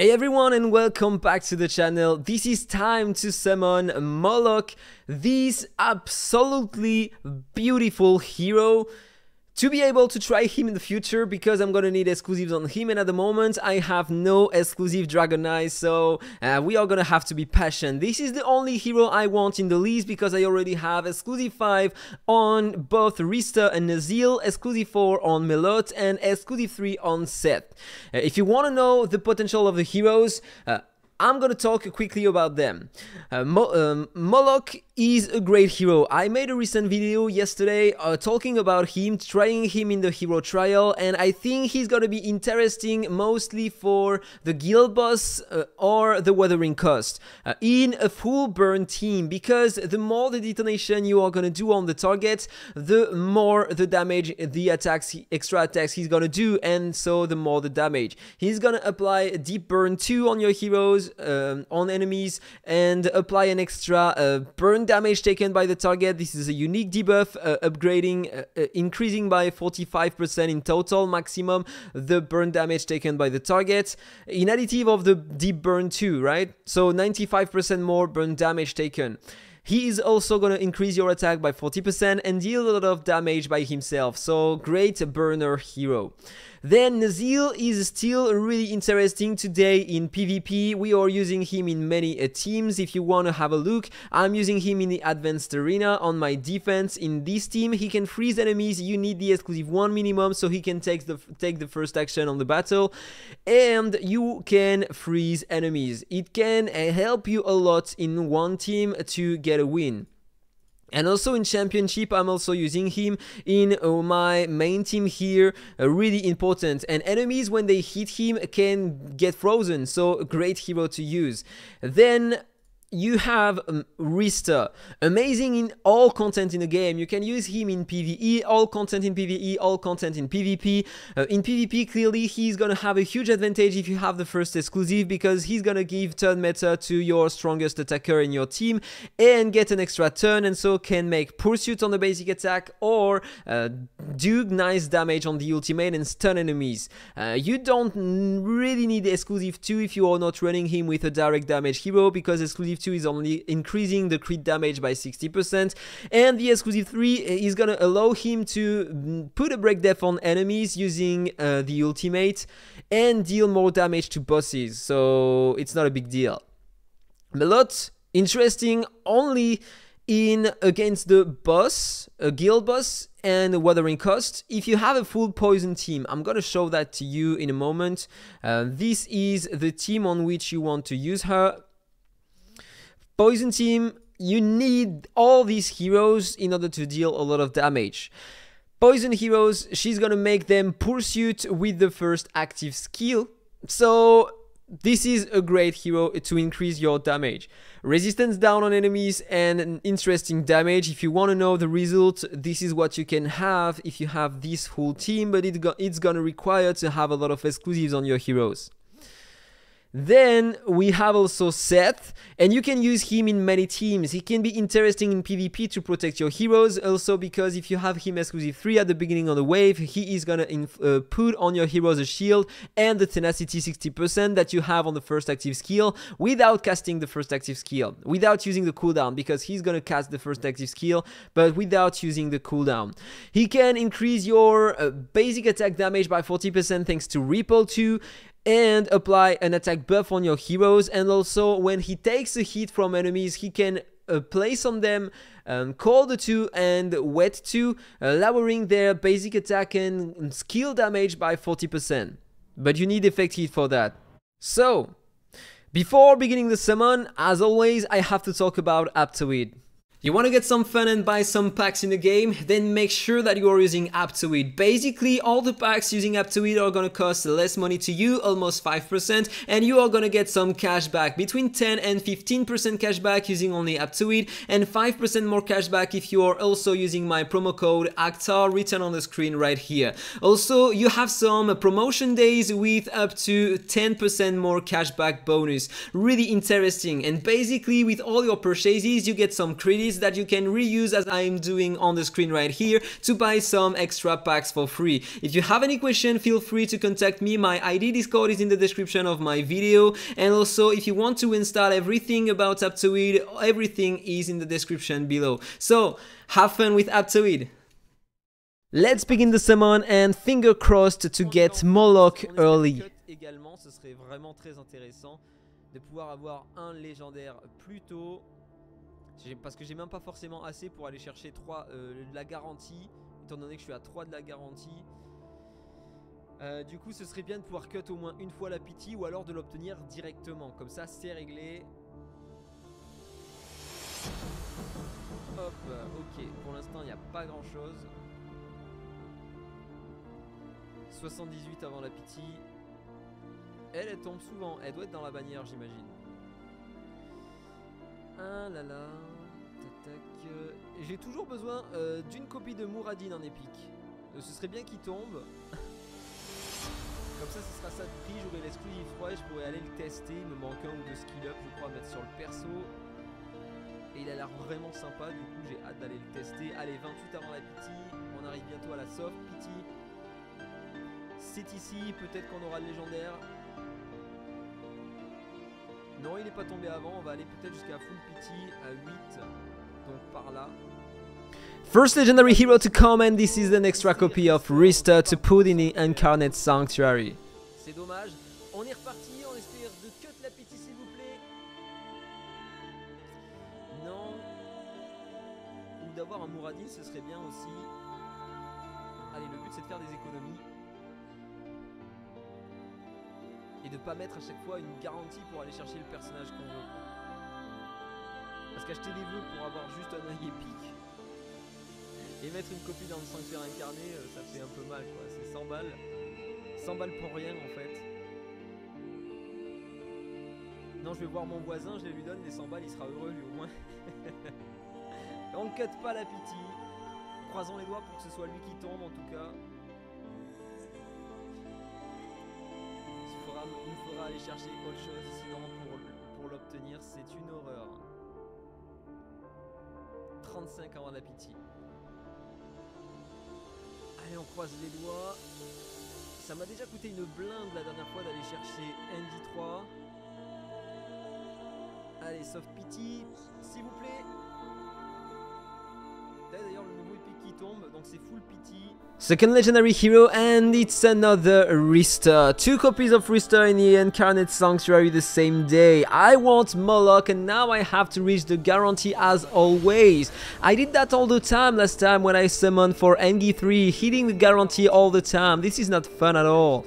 Hey everyone and welcome back to the channel. This is time to summon Moloch, this absolutely beautiful hero. To be able to try him in the future, because I'm gonna need exclusives on him, and at the moment I have no exclusive Dragon Eyes, so we are gonna have to be patient. This is the only hero I want in the list because I already have exclusive 5 on both Richter and Nazil, exclusive 4 on Moloch, and exclusive 3 on Seth. If you want to know the potential of the heroes, I'm gonna talk quickly about them. Moloch is a great hero. I made a recent video yesterday talking about him, trying him in the hero trial, and I think he's gonna be interesting mostly for the guild boss or the weathering cost in a full burn team, because the more the detonation you are gonna do on the target, the more the damage, the attacks, extra attacks he's gonna do, and so the more the damage. He's gonna apply deep burn 2 on your heroes, on enemies, and apply an extra burn damage taken by the target. This is a unique debuff, upgrading, increasing by 45% in total maximum the burn damage taken by the target, in additive of the deep burn 2, right? So 95% more burn damage taken. He is also going to increase your attack by 40% and deal a lot of damage by himself, so great burner hero. Then Nazil is still really interesting today in PvP. We are using him in many teams. If you want to have a look, I'm using him in the advanced arena on my defense. In this team, he can freeze enemies. You need the exclusive 1 minimum so he can take the first action on the battle, and you can freeze enemies. It can help you a lot in one team to get a win. And also in championship, I'm also using him in my main team here, really important. And enemies, when they hit him, can get frozen, so a great hero to use. Then you have Richter, amazing in all content in the game. You can use him in PvE, all content in PvE, all content in PvP. In PvP, clearly he's gonna have a huge advantage if you have the first exclusive, because he's gonna give turn meta to your strongest attacker in your team and get an extra turn, and so can make pursuit on the basic attack or do nice damage on the ultimate and stun enemies. You don't really need exclusive 2 if you are not running him with a direct damage hero, because exclusive 2 is only increasing the crit damage by 60%, and the exclusive 3 is gonna allow him to put a break def on enemies using the ultimate and deal more damage to bosses, so it's not a big deal. Moloch, interesting only in against the boss, a guild boss, and weathering cost. If you have a full poison team, I'm gonna show that to you in a moment. This is the team on which you want to use her. Poison team, you need all these heroes in order to deal a lot of damage. Poison heroes, she's gonna make them pursuit with the first active skill, so this is a great hero to increase your damage. Resistance down on enemies and an interesting damage. If you want to know the result, this is what you can have if you have this whole team, but it's gonna require to have a lot of exclusives on your heroes. Then we have also Seth, and you can use him in many teams. He can be interesting in PvP to protect your heroes, also because if you have him exclusive 3 at the beginning of the wave, he is gonna put on your heroes a shield and the tenacity 60% that you have on the first active skill without casting the first active skill, without using the cooldown, because he's gonna cast the first active skill but without using the cooldown. He can increase your basic attack damage by 40% thanks to Ripple 2, and apply an attack buff on your heroes, and also when he takes a hit from enemies, he can place on them Cold 2 and Wet 2, lowering their basic attack and skill damage by 40%. But you need effect hit for that. So, before beginning the summon, as always, I have to talk about Aptoide. You want to get some fun and buy some packs in the game? Then make sure that you are using Aptoide. Basically, all the packs using Aptoide are going to cost less money to you, almost 5%, and you are going to get some cash back, between 10 and 15% cash back using only Aptoide, and 5% more cash back if you are also using my promo code AhkTaar written on the screen right here. Also, you have some promotion days with up to 10% more cash back bonus. Really interesting, and basically with all your purchases, you get some credit list that you can reuse as I'm doing on the screen right here to buy some extra packs for free. If you have any question, feel free to contact me. My ID Discord is in the description of my video, and also if you want to install everything about Aptoide, everything is in the description below. So have fun with Aptoide. Let's begin the summon and finger crossed to get Moloch early. Également, ce serait vraiment très intéressant de pouvoir avoir un légendaire plus tôt, parce que j'ai même pas forcément assez pour aller chercher 3 de la garantie, étant donné que je suis à 3 de la garantie. Du coup, ce serait bien de pouvoir cut au moins une fois la pity ou alors de l'obtenir directement. Comme ça, c'est réglé. Hop, ok. Pour l'instant, il n'y a pas grand chose. 78 avant la pity. Elle tombe souvent. Elle doit être dans la bannière, j'imagine. Ah là là. J'ai toujours besoin d'une copie de Mouradine en épique. Ce serait bien qu'il tombe. Comme ça, ce sera ça de prix. J'aurai l'exclusive 3 et je pourrais aller le tester. Il me manque un ou deux skill up, je crois, à mettre sur le perso. Et il a l'air vraiment sympa. Du coup, j'ai hâte d'aller le tester. Allez, 28 avant la pity. On arrive bientôt à la soft pity. C'est ici, peut-être qu'on aura le légendaire. Non, il n'est pas tombé avant. On va aller peut-être jusqu'à full pity à 8. Donc par là. First legendary hero to come, and this is an extra copy of Rista to put in the Incarnate Sanctuary. C'est dommage. On est reparti. On espère de cut la pity, s'il vous plaît. Non. Ou d'avoir un Mouradine, ce serait bien aussi. Allez, le but c'est de faire des économies. Et de pas mettre à chaque fois une garantie pour aller chercher le personnage qu'on veut. Parce qu'acheter des vœux pour avoir juste un œil épique et mettre une copie dans le sanctuaire incarné, ça fait un peu mal quoi. C'est 100 balles. 100 balles pour rien en fait. Non, je vais voir mon voisin, je les lui donne les 100 balles, il sera heureux lui au moins. On ne cut pas la pity. Croisons les doigts pour que ce soit lui qui tombe en tout cas. Il faudra aller chercher autre chose, sinon pour l'obtenir c'est une horreur. 35 avant la pity. Allez, on croise les doigts. Ça m'a déjà coûté une blinde la dernière fois d'aller chercher ND3. Allez, soft pity, s'il vous plaît. D'ailleurs, le nouveau épique qui tombe, donc c'est full pity. Second legendary hero, and it's another Rista. 2 copies of Rista in the Incarnate Sanctuary the same day. I want Moloch, and now I have to reach the guarantee as always. I did that all the time last time when I summoned for NG3, hitting the guarantee all the time. This is not fun at all.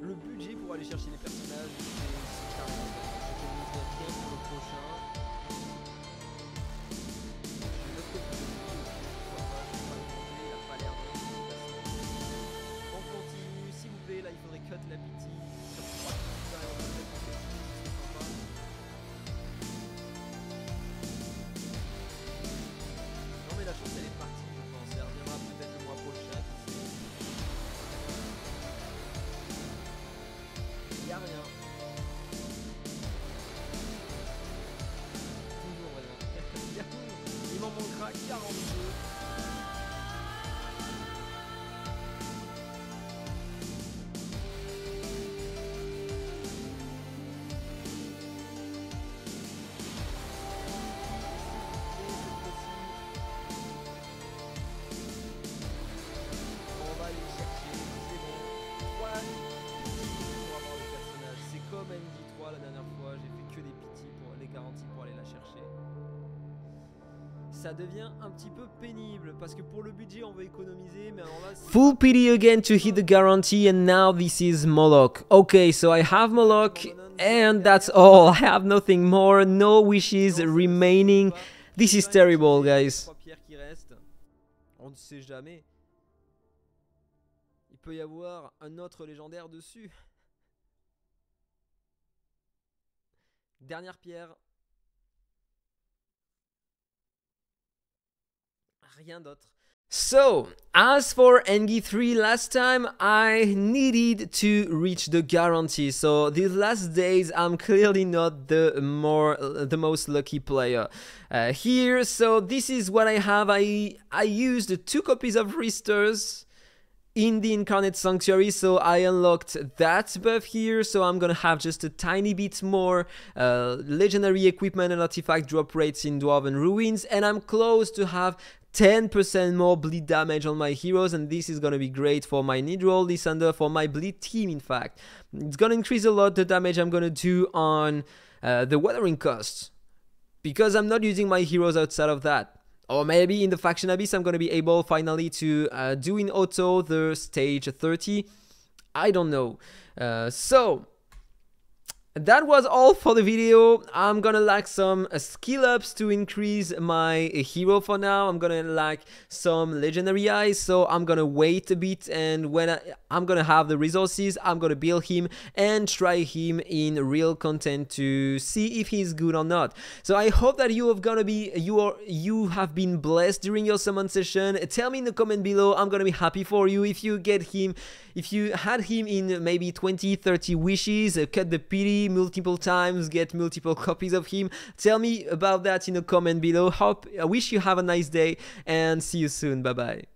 Le budget pour aller chercher les personnages, il m'en manquera 42. On va aller chercher, c'est bon. 3 pour avoir le personnage. C'est comme MD3 la dernière fois, j'ai fait que des pity pour les garanties pour aller la chercher. Ça devient un petit peu pénible parce que pour le budget on veut économiser, mais alors là full pity again to hit the guarantee, and now this is Moloch. Okay, so I have Moloch and that's all. I have nothing more, no wishes remaining. This is terrible, guys. On ne sait jamais. Il peut y avoir un autre légendaire dessus. Dernière pierre. Rien d'autre. So, as for Engi 3 last time, I needed to reach the guarantee. So these last days, I'm clearly not the most lucky player here. So this is what I have. I used 2 copies of Risters in the Incarnate Sanctuary, so I unlocked that buff here, so I'm gonna have just a tiny bit more legendary equipment and artifact drop rates in Dwarven Ruins, and I'm close to have 10% more bleed damage on my heroes, and this is gonna be great for my Nidrol, Lysander, for my bleed team in fact. It's gonna increase a lot the damage I'm gonna do on the weathering costs, because I'm not using my heroes outside of that. Or maybe in the Faction Abyss I'm going to be able finally to do in auto the stage 30. I don't know. So that was all for the video. I'm gonna lack some skill ups to increase my hero for now. I'm gonna lack some legendary eyes, so I'm gonna wait a bit, and when I'm gonna have the resources, I'm gonna build him and try him in real content to see if he's good or not. So I hope that you have been blessed during your summon session. Tell me in the comment below. I'm gonna be happy for you if you get him. If you had him in maybe 20-30 wishes, cut the pity multiple times, get multiple copies of him. Tell me about that in the comment below. I wish you have a nice day and see you soon. Bye bye.